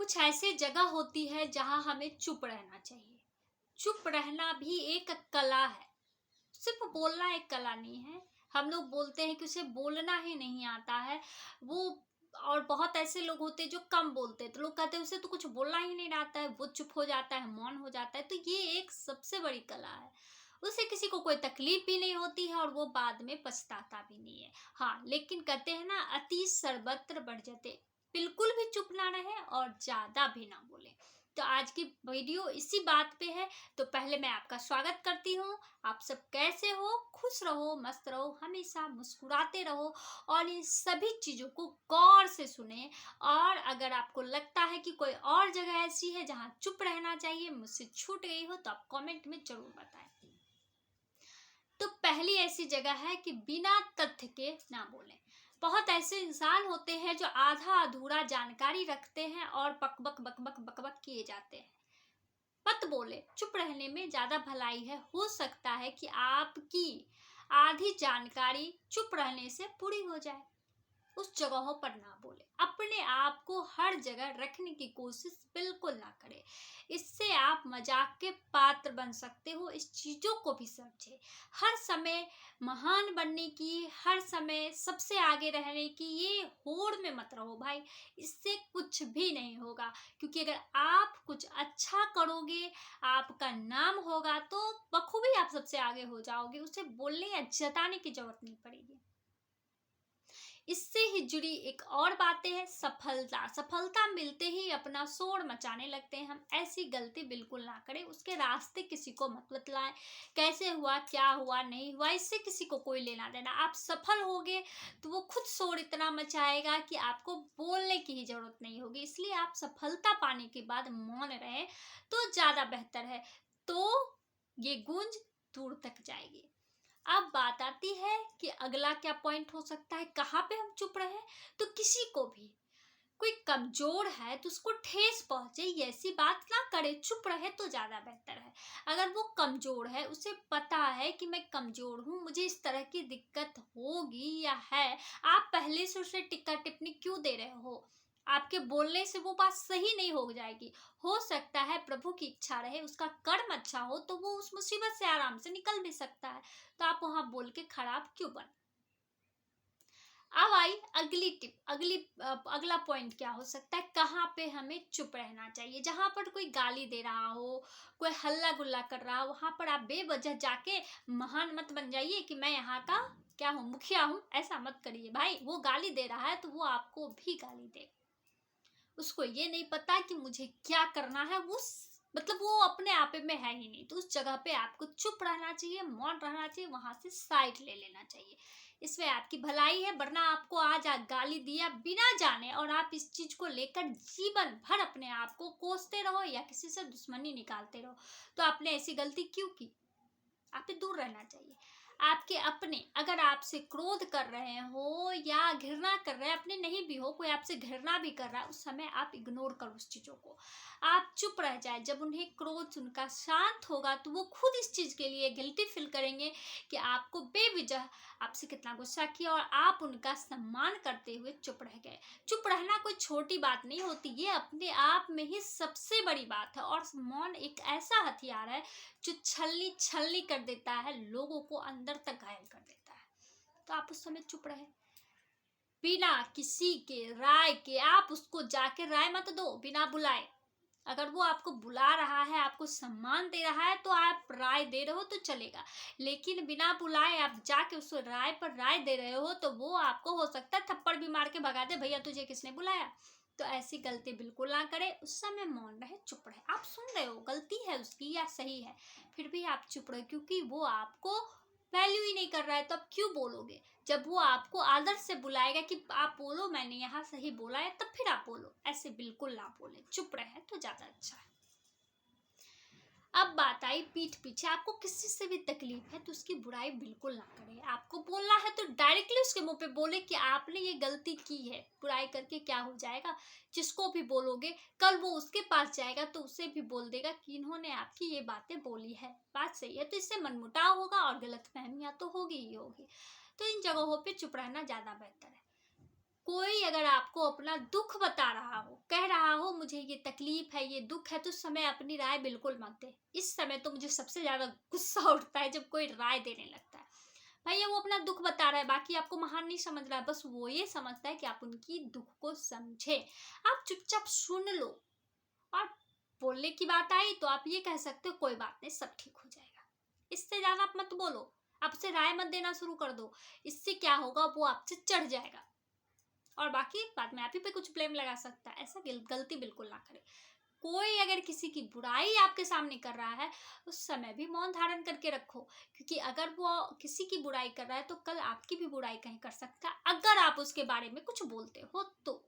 कुछ ऐसी जगह होती है जहां हमें चुप रहना चाहिए। चुप रहना भी एक कला है। सिर्फ बोलना एक कला नहीं है। हम लोग बोलते हैं कि उसे बोलना ही नहीं आता है वो। और बहुत ऐसे लोग होते हैं जो कम बोलते हैं, तो लोग कहते हैं उसे तो कुछ बोलना ही नहीं आता है, वो चुप हो जाता है, मौन हो जाता है। तो ये एक सबसे बड़ी कला है। उसे किसी को कोई तकलीफ भी नहीं होती है और वो बाद में पछताता भी नहीं है। हाँ, लेकिन कहते हैं ना, अति सर्वत्र बढ़ जाते। बिल्कुल भी चुप ना रहे और ज्यादा भी ना बोले। तो आज की वीडियो इसी बात पे है। तो पहले मैं आपका स्वागत करती हूँ। आप सब कैसे हो? खुश रहो, मस्त रहो, हमेशा मुस्कुराते रहो और इन सभी चीजों को गौर से सुने। और अगर आपको लगता है कि कोई और जगह ऐसी है जहाँ चुप रहना चाहिए, मुझसे छूट गई हो, तो आप कमेंट में जरूर बताएं। तो पहली ऐसी जगह है कि बिना तथ्य के ना बोलें। बहुत ऐसे इंसान होते हैं जो आधा अधूरा जानकारी रखते हैं और बकबक बकबक बकबक किए जाते हैं। मत बोले, चुप रहने में ज्यादा भलाई है। हो सकता है कि आपकी आधी जानकारी चुप रहने से पूरी हो जाए। उस जगहों पर ना बोले। अपने आप को हर जगह रखने की कोशिश बिल्कुल ना करें। इससे आप मजाक के पात्र बन सकते हो। इस चीजों को भी समझे। हर समय महान बनने की, हर समय सबसे आगे रहने की ये होड़ में मत रहो भाई। इससे कुछ भी नहीं होगा। क्योंकि अगर आप कुछ अच्छा करोगे, आपका नाम होगा, तो बखूबी आप सबसे आगे हो जाओगे। उसे बोलने या जताने की जरूरत नहीं पड़ेगी। इससे ही जुड़ी एक और बातें हैं, सफलता। सफलता मिलते ही अपना शोर मचाने लगते हैं हम। ऐसी गलती बिल्कुल ना करें। उसके रास्ते किसी को मत बतलाएं। कैसे हुआ, क्या हुआ, नहीं हुआ, इससे किसी को कोई लेना देना। आप सफल होगे तो वो खुद शोर इतना मचाएगा कि आपको बोलने की ही जरूरत नहीं होगी। इसलिए आप सफलता पाने के बाद मौन रहें तो ज्यादा बेहतर है। तो ये गूंज दूर तक जाएगी। अब बात आती है कि अगला क्या पॉइंट हो सकता है, कहाँ पे हम चुप रहे। तो किसी को भी कोई कमजोर है तो उसको ठेस पहुंचे, ये ऐसी बात ना करे, चुप रहे तो ज्यादा बेहतर है। अगर वो कमजोर है, उसे पता है कि मैं कमजोर हूं, मुझे इस तरह की दिक्कत होगी या है, आप पहले से उसे टिक्का टिप्पणी क्यों दे रहे हो? आपके बोलने से वो बात सही नहीं हो जाएगी। हो सकता है प्रभु की इच्छा रहे, उसका कर्म अच्छा हो, तो वो उस मुसीबत से आराम से निकल भी सकता है। तो आप वहां बोल के खराब क्यों बन। अब आई अगली टिप, अगला पॉइंट क्या हो सकता है, कहाँ पे हमें चुप रहना चाहिए। जहां पर कोई गाली दे रहा हो, कोई हल्ला गुल्ला कर रहा हो, वहां पर आप बेवजह जाके महान मत बन जाइए कि मैं यहाँ का क्या हूँ, मुखिया हूँ। ऐसा मत करिए भाई। वो गाली दे रहा है तो वो आपको भी गाली दे। उसको ये नहीं पता कि मुझे क्या करना है। मतलब वो अपने आप में है ही नहीं। तो उस जगह पे आपको चुप रहना चाहिए, मौन रहना चाहिए, वहां से साइड ले लेना चाहिए। इसमें आपकी भलाई है। वरना आपको आज गाली दिया बिना जाने और आप इस चीज को लेकर जीवन भर अपने आप को कोसते रहो या किसी से दुश्मनी निकालते रहो। तो आपने ऐसी गलती क्यों की? आपसे दूर रहना चाहिए। आपके अपने अगर आपसे क्रोध कर रहे हो या घृणा कर रहे हैं, अपने नहीं भी हो, कोई आपसे घृणा भी कर रहा है, उस समय आप इग्नोर करो उस चीजों को। आप चुप रह जाए। जब उन्हें क्रोध उनका शांत होगा तो वो खुद इस चीज के लिए गिल्टी फील करेंगे कि आपको बेवजह आपसे कितना गुस्सा किया और आप उनका सम्मान करते हुए चुप रह गए। चुप रहना कोई छोटी बात नहीं होती, ये अपने आप में ही सबसे बड़ी बात है। और मौन एक ऐसा हथियार है जो छलनी छलनी कर देता है, लोगों को अंदर तक घायल कर देता है। तो आप उस समय चुप रहे। बिना किसी के राय के आप उसको जाके राय मत दो, बिना बुलाए। अगर वो आपको बुला रहा है, आपको सम्मान दे रहा है, तो आप राय दे रहे हो तो चलेगा। लेकिन बिना बुलाए आप जाके उस राय पर राय दे रहे हो तो वो आपको हो सकता है थप्पड़ भी मार के भगा दे, भैया तुझे किसने बुलाया। तो ऐसी गलती बिल्कुल ना करे। उस समय मौन रहे, चुप रहे। आप सुन रहे हो, गलती है उसकी या सही है, फिर भी आप चुप रहे, क्योंकि वो आपको वैल्यू ही नहीं कर रहा है। तो आप क्यों बोलोगे? जब वो आपको आदर से बुलाएगा कि आप बोलो, मैंने यहाँ सही बोला है, तब फिर आप बोलो। ऐसे बिल्कुल ना बोले, चुप रहे तो ज्यादा अच्छा है। अब बात आई पीठ पीछे। आपको किसी से भी तकलीफ है तो उसकी बुराई बिल्कुल ना करें। आपको बोलना है तो डायरेक्टली उसके मुंह पे बोले कि आपने ये गलती की है। बुराई करके क्या हो जाएगा? जिसको भी बोलोगे कल वो उसके पास जाएगा तो उसे भी बोल देगा कि इन्होंने आपकी ये बातें बोली है, बात सही है। तो इससे मनमुटाव होगा और गलतफहमियां तो होगी ही होगी। तो इन जगहों पे चुप रहना ज्यादा बेहतर है। कोई अगर आपको अपना दुख बता रहा हो, कह रहा हो मुझे ये तकलीफ है, ये दुख है, तो उस समय अपनी राय बिल्कुल मत दे। इस समय तो मुझे सबसे ज्यादा गुस्सा उठता है जब कोई राय देने लगता है। भैया वो अपना दुख बता रहा है, बाकी आपको महान नहीं समझ रहा है, बस वो ये समझता है कि आप उनकी दुख को समझे। आप चुपचाप सुन लो, और बोलने की बात आई तो आप ये कह सकते हो कोई बात नहीं, सब ठीक हो जाएगा। इससे ज्यादा आप मत बोलो, आपसे राय मत देना शुरू कर दो। इससे क्या होगा, वो आपसे चढ़ जाएगा और बाकी बाद में आप ही पे कुछ ब्लेम लगा सकता है। ऐसा गलती बिल्कुल ना करें। कोई अगर किसी की बुराई आपके सामने कर रहा है, उस समय भी मौन धारण करके रखो, क्योंकि अगर वो किसी की बुराई कर रहा है तो कल आपकी भी बुराई कहीं कर सकता है, अगर आप उसके बारे में कुछ बोलते हो तो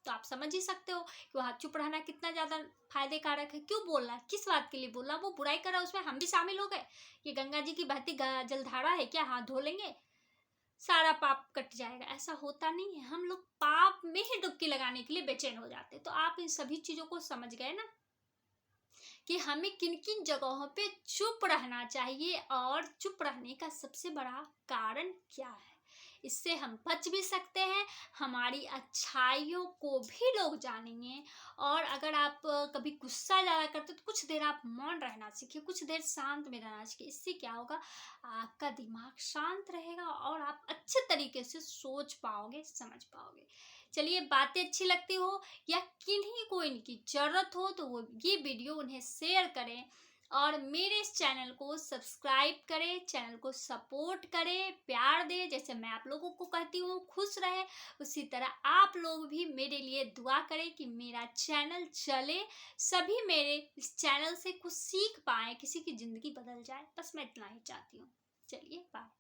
आप समझ ही सकते हो कि वहाँ चुप रहना कितना ज्यादा फायदे कारक है। क्यों बोल रहा है, किस बात के लिए बोल रहा है, वो बुराई कर रहा है, उसमें हम भी शामिल हो गए। ये गंगा जी की बहती जलधारा है क्या, हाथ धो लेंगे सारा पाप कट जाएगा? ऐसा होता नहीं है। हम लोग पाप में ही डुबकी लगाने के लिए बेचैन हो जाते हैं। तो आप इन सभी चीजों को समझ गए ना कि हमें किन किन जगहों पे चुप रहना चाहिए और चुप रहने का सबसे बड़ा कारण क्या है। इससे हम बच भी सकते हैं, हमारी अच्छाइयों को भी लोग जानेंगे। और अगर आप कभी गुस्सा ज़्यादा करते हो तो कुछ देर आप मौन रहना सीखिए, कुछ देर शांत में रहना सीखिए। इससे क्या होगा, आपका दिमाग शांत रहेगा और आप अच्छे तरीके से सोच पाओगे, समझ पाओगे। चलिए, बातें अच्छी लगती हो या किन्हीं को इनकी ज़रूरत हो तो वो ये वीडियो उन्हें शेयर करें और मेरे इस चैनल को सब्सक्राइब करें, चैनल को सपोर्ट करें, प्यार दें। जैसे मैं आप लोगों को कहती हूँ खुश रहे, उसी तरह आप लोग भी मेरे लिए दुआ करें कि मेरा चैनल चले, सभी मेरे इस चैनल से कुछ सीख पाएँ, किसी की ज़िंदगी बदल जाए। बस मैं इतना ही चाहती हूँ। चलिए, बाय।